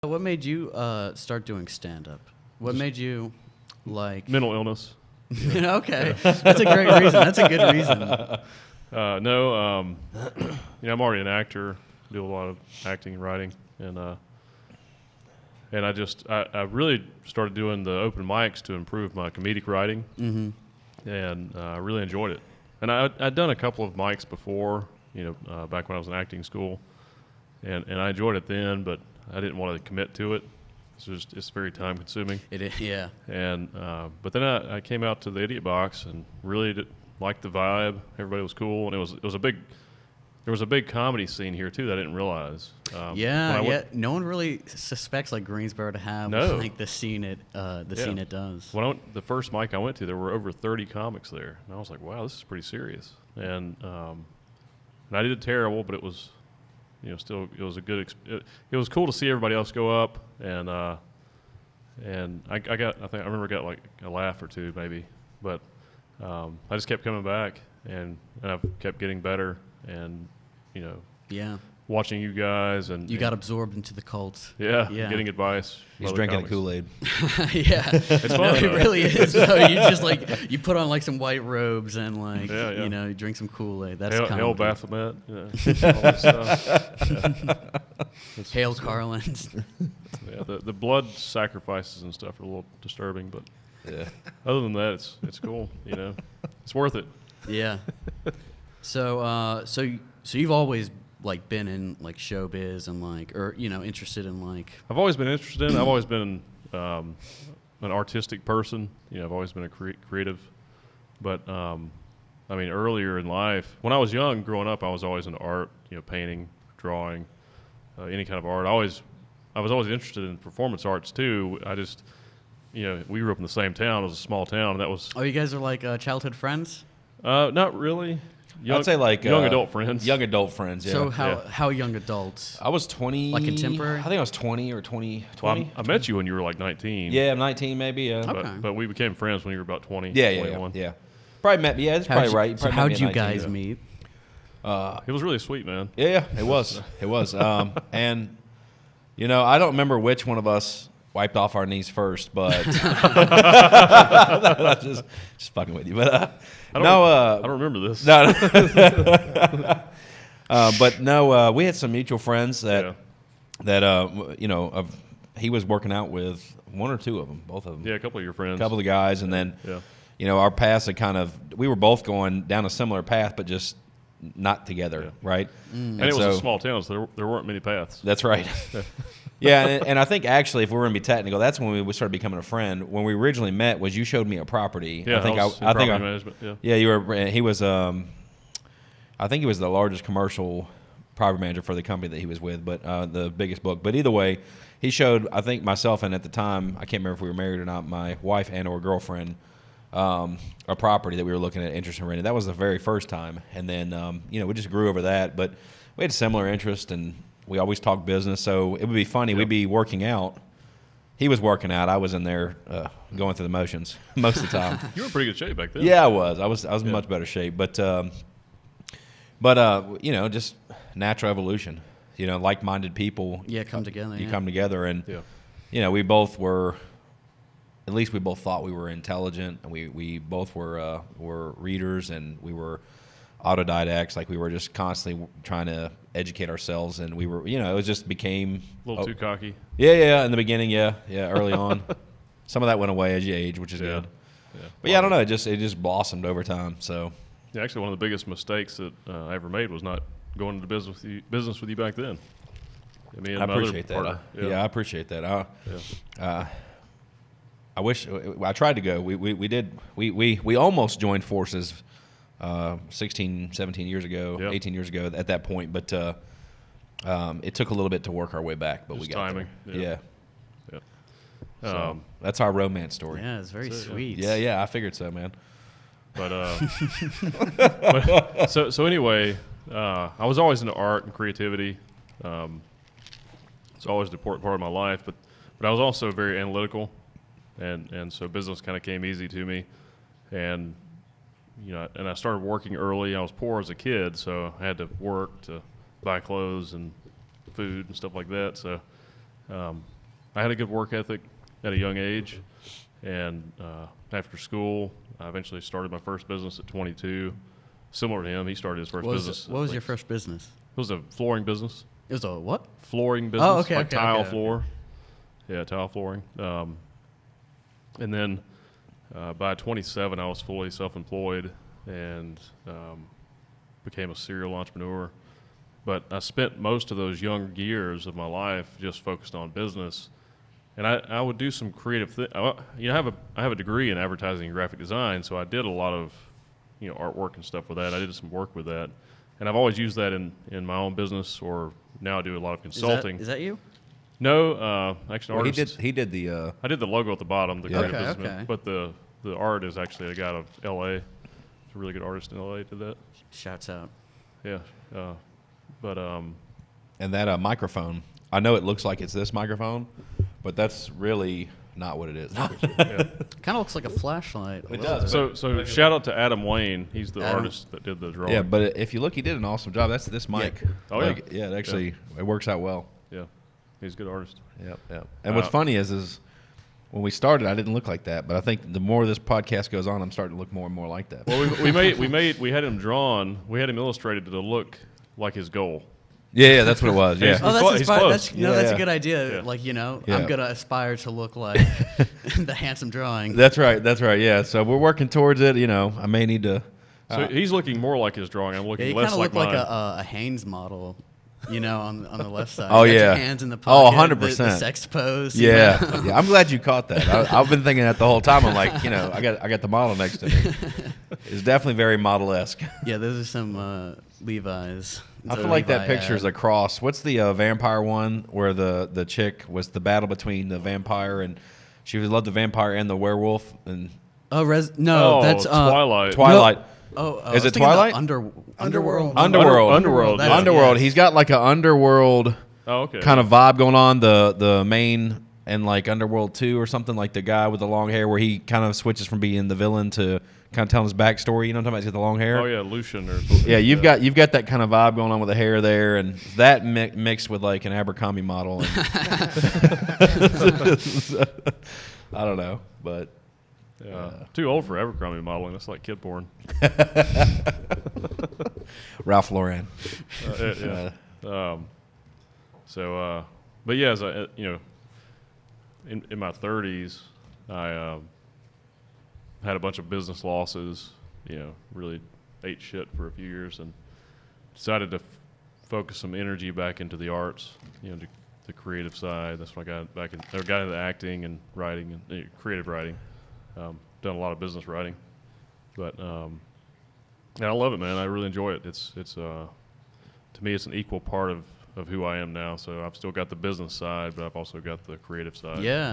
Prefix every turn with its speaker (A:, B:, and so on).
A: What made you start doing stand-up? What made you like
B: mental illness?
A: Okay, that's a great reason. That's a good reason.
B: No, I'm already an actor. Do a lot of acting and writing, and I really started doing the open mics to improve my comedic writing, and I really enjoyed it. And I'd done a couple of mics before, back when I was in acting school, and I enjoyed it then, but I didn't want to commit to it. It's very time consuming. It is, yeah. And but then I came out to the Idiot Box and really liked the vibe. Everybody was cool, and it was a big. There was a big comedy scene here too that I didn't realize.
A: No one really suspects like Greensboro to have like the scene it does.
B: The first mic I went to, there were over 30 comics there, and I was like, wow, this is pretty serious. And I did terrible, but it was. Still, it was a good. It was cool to see everybody else go up, and I remember got like a laugh or two maybe, but I just kept coming back, and I've kept getting better, and watching you guys, and
A: you got absorbed into the cult.
B: Yeah, getting advice.
C: He's drinking Kool-Aid.
A: Yeah, it's fun. It really is. So you just you put on like some white robes and you drink some Kool-Aid. That's
B: Hail Baphomet. All that stuff.
A: Hail Carlins.
B: Yeah, the blood sacrifices and stuff are a little disturbing, but other than that, it's cool. It's worth it.
A: Yeah. So you've always like been in like showbiz and interested in
B: I've always been interested in. I've always been an artistic person. I've always been a creative. But earlier in life, when I was young, growing up, I was always into art. Painting, drawing, any kind of art. I was always interested in performance arts too. I just, we grew up in the same town. It was a small town. And that was.
A: Oh, you guys are like childhood friends?
B: Not really.
C: I'd say like
B: young adult friends.
C: Young adult friends, yeah.
A: So how young adults?
C: I was 20.
A: Like contemporary?
C: I think I was 20 or 20.
B: Well, I met you when you were like 19.
C: Yeah, 19 maybe, yeah.
A: Okay.
B: But we became friends when you were about 20,
C: yeah,
B: 21.
C: Yeah. Probably met, that's probably right.
A: So how'd you guys meet?
B: It was really sweet, man.
C: Yeah, it was. It was. And, I don't remember which one of us wiped off our knees first, but just fucking with you. But
B: I don't remember this.
C: No, but no, we had some mutual friends that he was working out with one or two of them, both of them.
B: Yeah, a couple of your friends.
C: A couple of the guys, and then our paths had we were both going down a similar path, but just not together, right?
B: And it was a small town, so there weren't many paths.
C: That's right. Yeah, and I think actually, if we're going to be technical, that's when we started becoming a friend. When we originally met, was you showed me a property.
B: Yeah, I think management.
C: Yeah, you were. He was. I think he was the largest commercial property manager for the company that he was with, but the biggest book. But either way, he showed. I think myself and at the time, I can't remember if we were married or not. My wife and or girlfriend, a property that we were looking at, interested in renting. That was the very first time, and then we just grew over that. But we had a similar interest and. We always talked business, so it would be funny. We'd be working out. He was working out. I was in there going through the motions most of the time.
B: You were in pretty good shape back then.
C: Yeah, I was. I was in much better shape. But just natural evolution. Like-minded people.
A: Yeah, come together.
C: You come together, and we both were. At least we both thought we were intelligent, and we both were readers, and we were autodidacts. Like we were just constantly trying to educate ourselves, and we were, it just became
B: a little too cocky.
C: Yeah, in the beginning, early on. Some of that went away as you age, which is good. Yeah. But I don't know, it just blossomed over time. So
B: yeah, actually, one of the biggest mistakes that I ever made was not going into business with you back then.
C: I appreciate that. I appreciate that. I wish I tried to go. We did. We almost joined forces. 16, 17 years ago, 18 years ago at that point, but it took a little bit to work our way back, but
B: just
C: we got
B: timing.
C: there. Yeah. So that's our romance story.
A: Yeah, it's very sweet.
C: Yeah, I figured so, man.
B: But so anyway, I was always into art and creativity. It's always an important part of my life, but I was also very analytical, and so business kind of came easy to me, and and I started working early. I was poor as a kid, so I had to work to buy clothes and food and stuff like that. So I had a good work ethic at a young age, and after school, I eventually started my first business at 22. Similar to him, he started his first business.
A: What was your first business?
B: It was a flooring business.
A: It was a what?
B: Flooring business.
A: Oh, okay,
B: like
A: okay,
B: tile
A: okay,
B: floor.
A: okay.
B: Yeah, tile flooring. And then by 27, I was fully self-employed and became a serial entrepreneur. But I spent most of those young years of my life just focused on business. And I would do some creative things. I have a degree in advertising and graphic design, so I did a lot of artwork and stuff with that. I did some work with that. And I've always used that in my own business, or now I do a lot of consulting.
A: Is that you?
B: No, actually,
C: Well,
B: artist.
C: he did the.
B: I did the logo at the bottom, the Creative
A: Okay,
B: Businessmen.
A: okay.
B: But the art is actually a guy out of L.A. He's a really good artist in L.A. Did that.
A: Shouts out.
B: Yeah, but
C: And that microphone. I know it looks like it's this microphone, but that's really not what it is.
B: yeah.
A: Kind of looks like a flashlight.
C: It does.
B: So shout out to Adam Wayne. He's the
A: Adam.
B: artist that did the drawing.
C: Yeah, but if you look, he did an awesome job. That's this mic.
B: Oh,
C: yeah. It actually it works out well.
B: Yeah, he's a good artist.
C: Yep. And what's funny is when we started, I didn't look like that, but I think the more this podcast goes on, I'm starting to look more and more like that.
B: Well, we had him drawn. We had him illustrated to look like his goal.
C: Yeah, that's what it was. Yeah.
A: Oh,
B: He's
A: that's
B: close.
A: that's
C: Yeah,
A: that's
C: yeah.
A: a good idea.
B: Yeah.
A: Like
C: Yeah.
A: I'm gonna aspire to look like the handsome drawing.
C: That's right. Yeah. So we're working towards it. I may need to.
B: So he's looking more like his drawing. I'm
A: Yeah,
B: looking
A: you
B: less
A: kind of
B: like
A: look
B: mine.
A: like a Haynes model, on the left side.
C: Oh,
A: You got
C: yeah.
A: your hands in the
C: Oh,
A: pocket.
C: 100%.
A: The sex pose. you
C: Yeah.
A: know?
C: Yeah. I'm glad you caught that. I've been thinking that the whole time. I'm like, I got the model next to me. It's definitely very model-esque.
A: Yeah, those are some Levi's.
C: I
A: The
C: feel like that
A: Levi
C: picture is
A: ad.
C: a cross. What's the vampire one where the chick was the battle between the vampire and she loved the vampire and the werewolf and
A: that's
B: Twilight.
C: Twilight.
A: Oh,
C: Is
A: I was
C: it
A: thinking of
C: Twilight?
A: Underworld.
B: Underworld,
A: That's
B: yeah.
A: it,
C: Underworld.
A: yes.
C: He's got like an underworld
B: Oh, okay.
C: kind of vibe going on. The main and like Underworld 2 or something, like the guy with the long hair where he kind of switches from being the villain to kind of telling his backstory. You know what I'm talking about? He's got the long hair.
B: Oh yeah, Lucian or something.
C: Yeah, you've got that kind of vibe going on with the hair there, and that mixed with like an Abercrombie model. And I don't know, but
B: Too old for Abercrombie modeling. That's like kid porn.
C: Ralph Lauren.
B: But yeah, as I, in my 30s, I had a bunch of business losses. Really ate shit for a few years, and decided to focus some energy back into the arts. The creative side. That's when I got back got into acting and writing and creative writing. Done a lot of business writing, but and I love it, man. I really enjoy it. It's to me, it's an equal part of who I am now. So I've still got the business side, but I've also got the creative side.
A: Yeah,